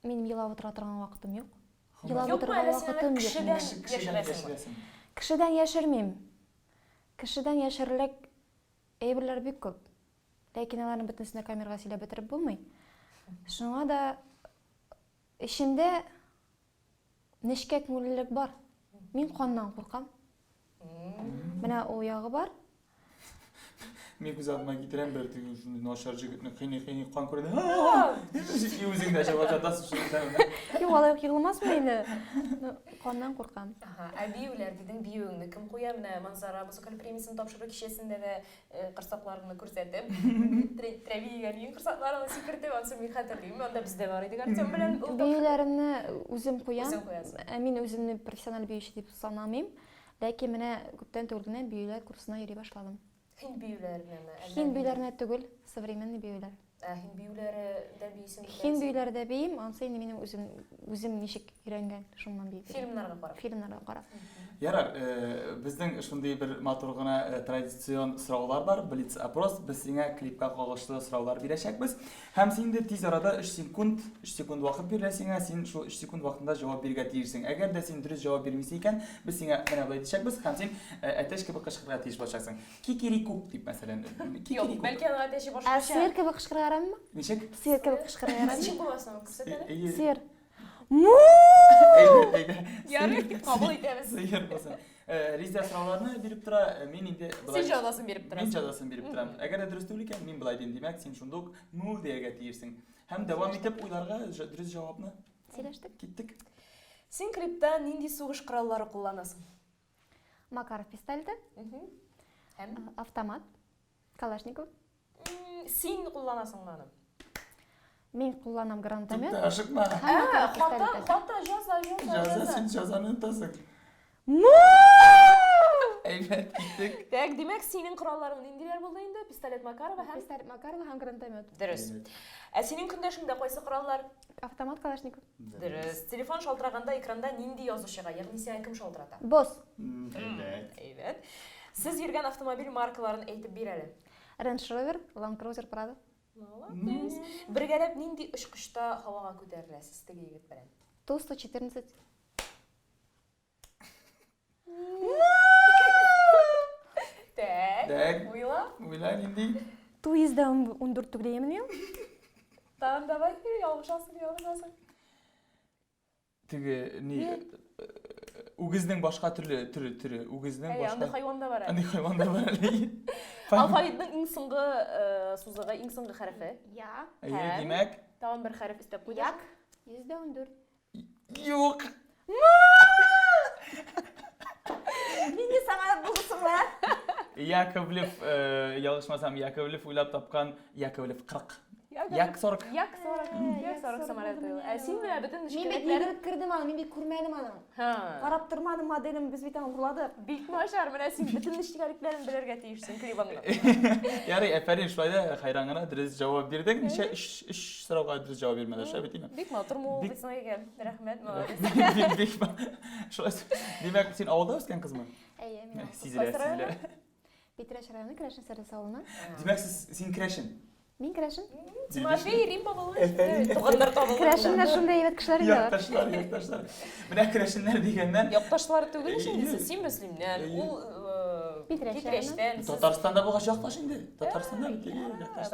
Мин елап утыра торган вакытым юк. Елап утырган вакытым юк. Кешедән яшермим. Кешедән яшерлек әйберләр бик күп. Ләкин аларны бөтенсенә камерага сөйләп бетереп булмый. Шуңа да эчемдә нечкә күңеллек бар. Мин каннан куркам. Менә ул ягы бар. Мен күз алдыма кетірем бір түгі нашар жігітні қиын қан көреді. Өзіңді жауап жатасың шын. Yok алай yığılmaz mı öyle? Kandan korkam. Биюләр дидең, биюеңне кем куя? Менә Мансара музыкаль премиясын тапшыру кичәсендә дә кырсакларны күрсәтеп, трәбигәнең кырсакларын сикертеп, ансы мин хәтерлим. Анда бездә бар иде Артем белән. Büyülerimni özüm koyam. Үзең куясың. Мин үземне профессиональ биючи дип санамыйм. Ләкин менә күптән түгел генә биюләр курсына йөри башладым. Хин биюләренәме? Хин биюләренә түгел, современный биюләр. Хин биюләре дә бийсең. Хин биюләрдә бейим, ансы инде минем үзем ничек өйрәнгән, шуннан бию. Фильмнарга карап. Фильмнарга карап. Ярар, безнең шундый бер матур гына традицион сораулар бар, блиц опрос. Без сиңа клипка кагылышлы сораулар бирәчәкбез. Һәм син дә тиз арада 3 секунд вакыт бирелә сиңа, син шул 3 секунд вакытында җавап бирергә тиешсең. Әгәр дә син дөрес җавап бирмисең икән, без сиңа менә булай дишәкбез һәм син әтәч кебек кычкырырга тиеш булачаксың. Кикирику дип мәсәлән. Юк, бәлки аңа әтәче башка. Сер кебек кычкырырамы? Ничек? Сер кебек кычкырырамы? Ничек буласың? Күрсәтәле. Сер. Ярый, кабул итәбез. Сер булсын. Риза сорауларны биреп тора, мин инде Син җавабын биреп торасың. Мин җавабын биреп торам. Әгәр дөрес түгел икән, мин булай дим, димәк, син шундук ну дияргә тиешсең. Һәм дәвам итеп уйларга дөрес җавапны сөйләштек. Киттек. Син клипта нинди сугыш кораллары кулланасың? Макаров пистолеты, Һәм автомат, Калашников. Син кулланасың аны. Мин кулланам гранатомет. Ашыкма. Хата Жаза, син жазаны унутасың. Әйбәт, киттек. Так, димәк, синең коралларың ниндиләр булды инде? Пистолет Макарова һәм Пистолет Макарова һәм гранатомет. Дөрес. Синең көндәшеңдә кайсы кораллар? Автомат Калашников. Дөрес. Телефон шалтыраганда экранда нинди язучыга, ягъни сиңа кем шалтырата? Босс. Әйбәт. Сез йөргән автомобиль маркаларын әйтеп бир әле. Range Rover, Land Cruiser Prado. Молодец. Бергәләп нинди очкышта һавага күтәреләсез теге егет белән? Ту-114. Так, уйла нинди? Ту-114 түгелеме? Tamam, давай, ялгышасың. Теге ни үгезнең башка түрле үгезнең башка. Анда хайванда бар. Анда хайванда бар әле. Алфавитның иң соңгы сузыгы, иң соңгы хәрефе. Я. Димәк, Тагын бер хәреф өстәп куйдык. Як. 114. Юк. Нинди саңа булсыңлар? Яковлев, ялгышмасам, Яковлев уйлап тапкан Яковлев 40. Як 40. Як 40 самолеты. Син менә бөтен Мин бит шикәләтләр йөгереп кирдем аны, мин бит күрмәдем аны. Карап тормадым моделем, без бит аны урладык. Бик начар, менә син бөтен шикәллекләрен белергә тиешсең клибаңда. Ярый, әфәрин, шулай да хайрангына дөрес җавап бирдең. Ничә 3 сорауга дөрес җавап бирмәдең, шәп битиме? Бик матур мул бисең икән. Рәхмәт, молодец. Бик. Шулай. Димәк, син авылда үскән кызмы? Әйе, мин. Сизелә. Петраш районы, Крашин сәрәсе авылынан. Димәк, син Крашин. Мин Крашин. Тимофей Римма булды. Туганнар табылды. Крашиннар шундай әйбәт кешеләр инде. Якташлар. Менә Крашиннар дигәннән. Якташлар түгел инде, син Мөслимнән. Ул Питрәштән. Татарстанда булгач якташ инде. Татарстанда бит якташ.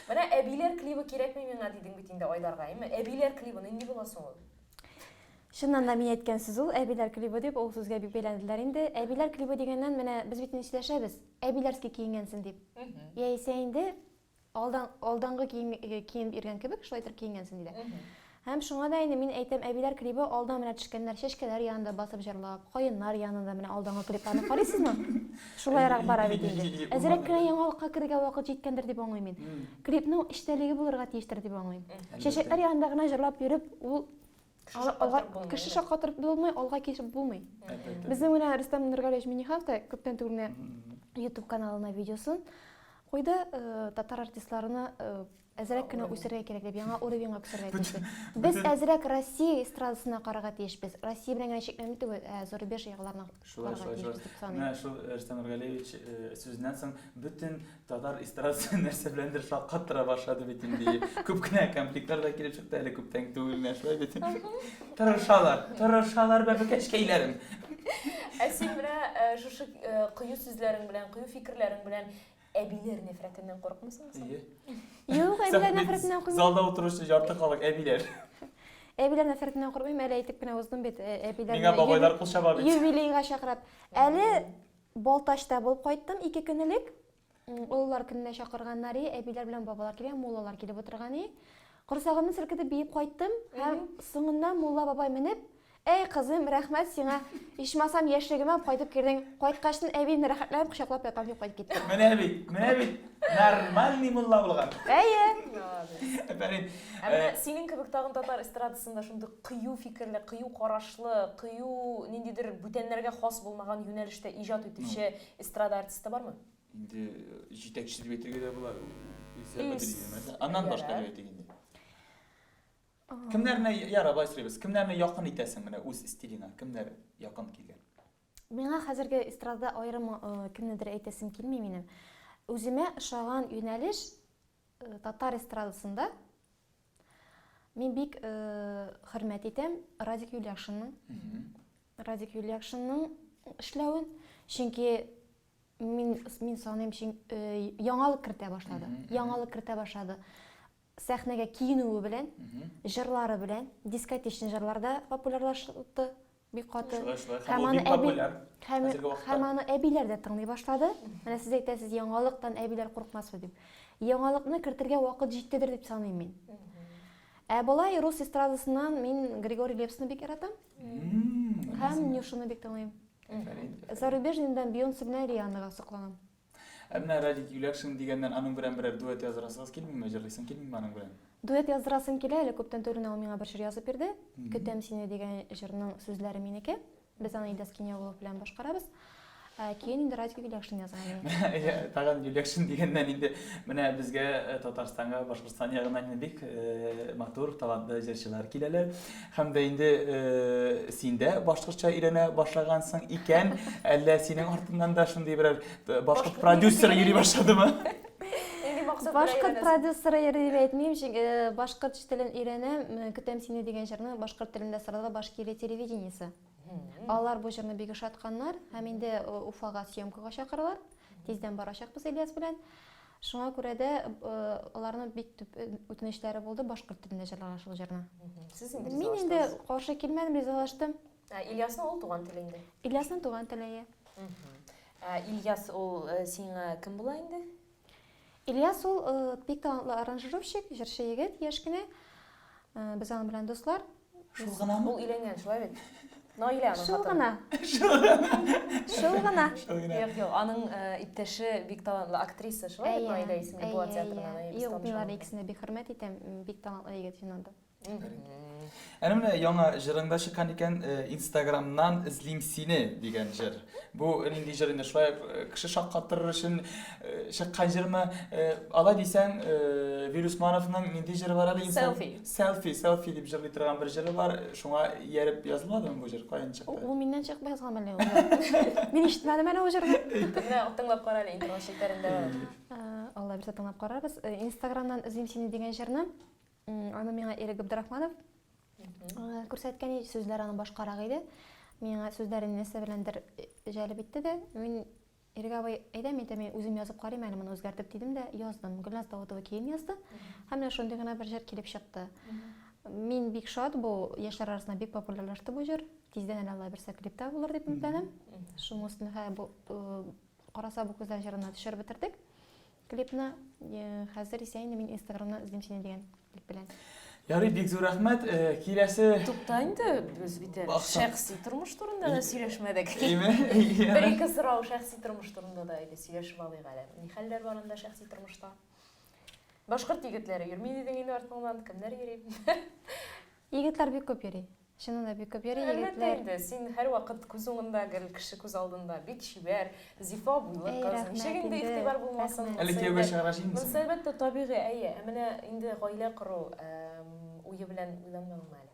Менә әбиләр клибы кирәкми миңа дидең бит инде Айдарга, әйме? Әбиләр клибы нинди була соң ул? Шуннан да мин әйткән сүз ул, әбиләр клибы дип, ул сүзгә бик бәйләнделәр инде. Әбиләр клибы дигәннән менә без бит сөйләшәбез. Әбиләрский киенгәнсең дип. Яисә инде алдаңгы киенеп йөргән кебек, шулайтыр киенгәнсең диде. Һәм шуңа да инде мин әйтәм, әбиләр клибы алдан менә төшкәннәр, чәчкәләр янында басып җырлап, каеннар янында менә алдаңгы клипларны карыйсызмы? Шулайрак бара бит инде. Әзрәк кенә яңалыкка кергән вакыт җиткәндер дип аңлыйм мин. Клипның эчтәлеге булырга тиештер дип аңлыйм. Чәчәкләр янында гына җырлап йөреп, ул кеше шаккатырып булмый, алга кешеп булмый. Безнең менә Рөстәм Нургалиевич Минихов та күптән түгел YouTube каналына видеосын куйды, татар артистларына әзрәк кенә үсәргә кирәк дип, яңа уровеньга күсәргә тиеш. Без әзрәк Россия эстрадасына карарга тиешбез. Россия белән генә чикләнми түгел, зарубеж ягыларына карарга тиешбез дип саныйм. Менә шул Рөстәм Нургалиевич сүзеннән соң бөтен татар эстрадасы нәрсә беләндер шаккаттыра башлады бит инде. Күп кенә компликтлар да килеп чыкты әле күптән түгел менә шулай бит. Тырышалар бәбкәчкәйләрем. Син менә шушы кыю сүзләрең белән, кыю фикерләрең белән әбиләр нәфрәтеннән курыкмысың? Юк, әбиләр нәфрәтеннән курыкмыйм. Залда утыручы ярты халык әбиләр. Әбиләр нәфрәтеннән курыкмыйм, әле әйтеп кенә уздым бит, әбиләр. Миңа бабайлар кул чаба бит. Юбилейга чакырып. Әле Балтачта булып кайттым 2 көнлек. Олар күнне шақырганнары, әбиләр белән бабалар килгән, муллалар килеп отырганы. Корсагымны селкетеп биеп кайттым һәм соңыннан мулла бабай менеп, "Эй кызым, рәхмәт сиңа. Ичмасам яшьлегемә кайтып кирдең. Кайткачтан әбине рәхәтләнеп кочаклап ятам" дип кайтып киттем. Менә бит. Нормальный мулла булган. Әйе. Әфәрин. Синең кебек тагын татар эстрадасында шундый кыю фикерле, кыю карашлы, кыю ниндидер бүтәннәргә хас булмаган юнәлештә иҗат итүче эстрада артисты бармы? Инде җитәкче дип әйтергә дә була. Аннан башка дип әйтик инде. Кемнәрне ярабай сорыйбыз? Кемнәрне якын итәсең менә үз стилеңа? Кемнәр якын килгән? Миңа хәзерге эстрадада аерым кемнедер әйтәсем килми минем. Үземә ошаган юнәлеш татар эстрадасында мин бик хөрмәт итәм Радик Юлияшинның. Радик Юлияшинның эшләвен, чөнки мин саныйм, яңалык кертә башлады. Сәхнәгә киенүе белән, җырлары белән, дискотечный җырларда популярлашты бик каты. Һәм аны әбиләр дә тыңлый башлады. Менә сез әйтәсез, яңалыктан әбиләр курыкмас дип. Яңалыкны кертергә вакыт җиттедер дип саныйм мин. Болай рус эстрадасыннан мин Григорий Лепсны бик яратам. Һәм Нюшаны бик тыңлыйм. Зарубежныйдан Бейонсе белән Рианнага сокланам. Әмма Радик Юлияшин дигәннән аның белән берәр дуэт язырасыз килмиме, җырлыйсың килмиме аның белән? Дуэт язырасым килә, әле күптән түгел ул миңа бер җыр язып бирде. Көтәм сине дигән җырның сүзләре минеке. Без аны Илдас Кинягулов белән башкарабыз. Кейін инде Радик Юлияшин язган. Тагын Юлияшин дигәннән инде менә безгә Татарстанга, Башкортстан ягыннан бик матур, талантлы җырчылар киләләр. Һәм дә инде синдә башкортча өйрәнә башлагансың икән, әллә синең артыңнан да шундый берәр башкорт продюсеры йөри башладымы? Башкорт продюсеры йөри дип әйтмим, башкорт телен өйрәнәм, көтәм сине дигән җырны башкорт телендә сыралга Башкирия телевидениесе. Алар бу җырны бик ошатканнар, һәм инде Уфага съемкага чакыралар. Тиздән барачакбыз Ильяс белән. Шуңа күрә дә аларның бик төп үтенечләре булды башкорт телендә җырларга шул җырны. Мин инде каршы килмәдем, ризалаштым. Ильясның ул туган теле инде. Ильясның туган теле. Ильяс ул сиңа кем була инде? Ильяс ул бик талантлы аранжировщик, җырчы егет, яшь кенә. Без аның белән дуслар. Шул гынамы? Ул өйләнгән, шулай бит. Наилә аның хатын. Шул гына. Юк, аның иптәше бик талантлы актриса, шулай бит, Наилә исемле Буа театрынан. Юк, мин аларны икесенә бик хөрмәт итәм, бик талантлы егет җинанда. Әнә менә яңа җырыңда чыккан икән, Instagramнан эзлим сине дигән җыр. Бу нинди җыр инде, шулай кеше шаккаттырыр өчен чыккан җырмы? Алай дисәң, Вирусмановның нинди җыры бар әле? Selfie дип җырлый торган бер җыры бар. Шуңа ияреп язылмадымы бу җыр? Каян чыкты? Ул миннән чыкмый язган әле. Мин ишетмәдем әле ул җырны. Менә тыңлап кара әле, интернет шекләрендә бар. Алла бирсә тыңлап карарбыз. Instagramнан эзлим сине дигән җырны аны миңа Эрик Абдрахманов күрсәткән, сүзләр аны башкарак иде. Миңа сүзләрен нәрсә беләндер җәлеп итте дә, мин Эрик абый әйтәм, мин үзем язып карыйм әле, моны үзгәртеп дидем дә яздым. Гөлназ Давыдова кейін язды. Һәм менә шундый гына бер җыр килеп чыкты. Мин бик шат, бу яшьләр арасында бик популярлашты бу җыр. Тиздән әле Алла бирсә клипта булыр дип үмитләнәм. Шуның өстенә бу караса бу күзләр җырына төшереп бетердек. Клипны хәзер исә инде мин Instagramнан эзлим сине дигән клип белән. Ярый, бик зур рәхмәт. Киләсе Тукта инде, без бит шәхси тормыш турында да сөйләшмәдек. Әйме? Бер-ике сорау шәхси тормыш турында да иде, сөйләшеп алыйк әле. Ни хәлләр бар анда шәхси тормышта? Башкорт егетләре йөрми дидең инде артыңнан, кемнәр йөри? Егетләр бик күп йөри. Чынында бик күп йөри егетләр. Син һәр вакыт күз уңында, кеше күз алдында бик шибәр, зифа буйлы кыз. Ничек инде игътибар булмасын? Әле кияүгә чыгараш инде. Бу әлбәттә табигый, әйе. Менә инде гаилә кору уе белән уйланмадыңмы әле?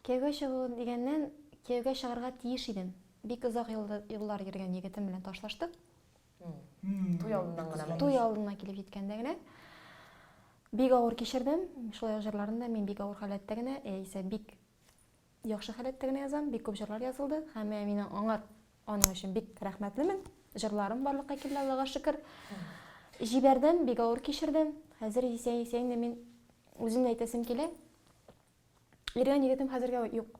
Кияүгә чыгу дигәннән, кияүгә чыгарга тиеш идем. Бик озак еллар йөргән егетем белән ташлаштык. Туй алдыннан гына. Туй алдына килеп җиткәндә генә бик авыр кичердем. Шулай җырларында мин бик авыр халәттә генә, исә бик яхшы халәттә генә язам, бик күп җырлар язылды. Һәм мин аның өчен бик рәхмәтлемен. Җырларым барлыкка килде, Аллага шөкер. Җибәрдем, бик авыр кичердем. Хәзер исә инде мин үзем әйтәсем килә. Йөргән егетем хәзергә юк.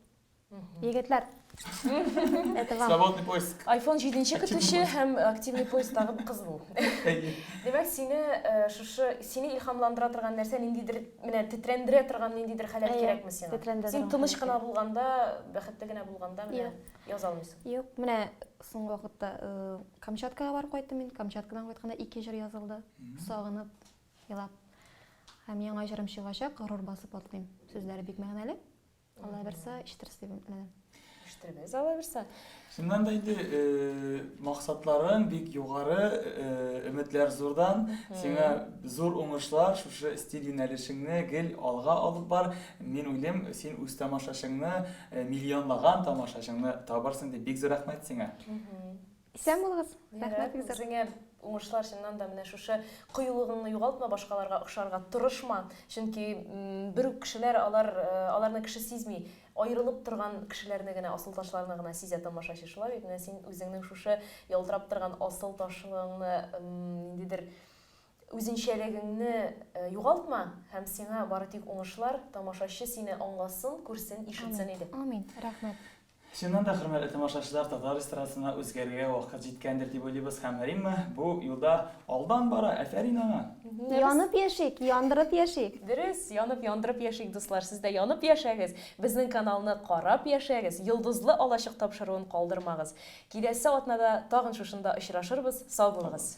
Егетләр, Это вам. Свободный поиск. iPhone 7 көтүче һәм активный поисктагы кыз бул. Демәк, сине илһамландыра торган нәрсә ниндидер менә тетрәндерә торган ниндидер халат кирәкме сиңа? тетрәндерә Син торган тыныч кына булганда, бәхетле генә булганда менә яза алмыйсың. Юк, менә соңгы вакытта Камчаткага барып кайттым мин. Камчаткадан кайтканда 2 җыр язылды. Сагынып, елап. Һәм яңа җырым чыгачак, горур басып атлыйм. Сүзләре бик мәгънәле. Алла берсә ишеттерс дип үметләнәм. Ишеттербез, Алла берсә. Шуннан да инде максатларың бик югары, өметләр зурдан. Сиңа зур уңышлар, шушы стиль юнәлешеңне гел алга алып бар. Мин уйлыйм, син үз тамашачыңны, миллионлаган тамашачыңны табарсың дип бик зур рәхмәт сиңа. Исән булыгыз. Рәхмәт бик зур. Сиңа уңышлар чыннан да менә шушы кыюлыгыңны югалтма, башкаларга охшарга тырышма. Чөнки бер үк кешеләр аларны кеше сизми. Айрылып торган кешеләрне генә, асыл ташларны гына сизә тамашачы. Шулай бит менә син үзеңнең шушы ялтырап торган асыл ташлыгыңны, ниндидер үзенчәлегеңне югалтма һәм сиңа бары тик уңышлар, тамашачы сине аңласын, күрсен, ишетсен иде. Амин. Рәхмәт. Шуннан да хөрмәтле тамашачылар, татар эстрадасына үзгәрергә вакыт җиткәндер дип уйлыйбыз һәм Римма бу юлда алдан бара. Әфәрин аңа. Янып яшик, яндырып яшик. Дөрес, янып яндырып яшик, дуслар. Сез дә янып яшәгез. Безнең каналны карап яшәгез. Йолдызлы алачык тапшыруын калдырмагыз. Киләсе атнада тагын шушында очрашырбыз. Сау булыгыз.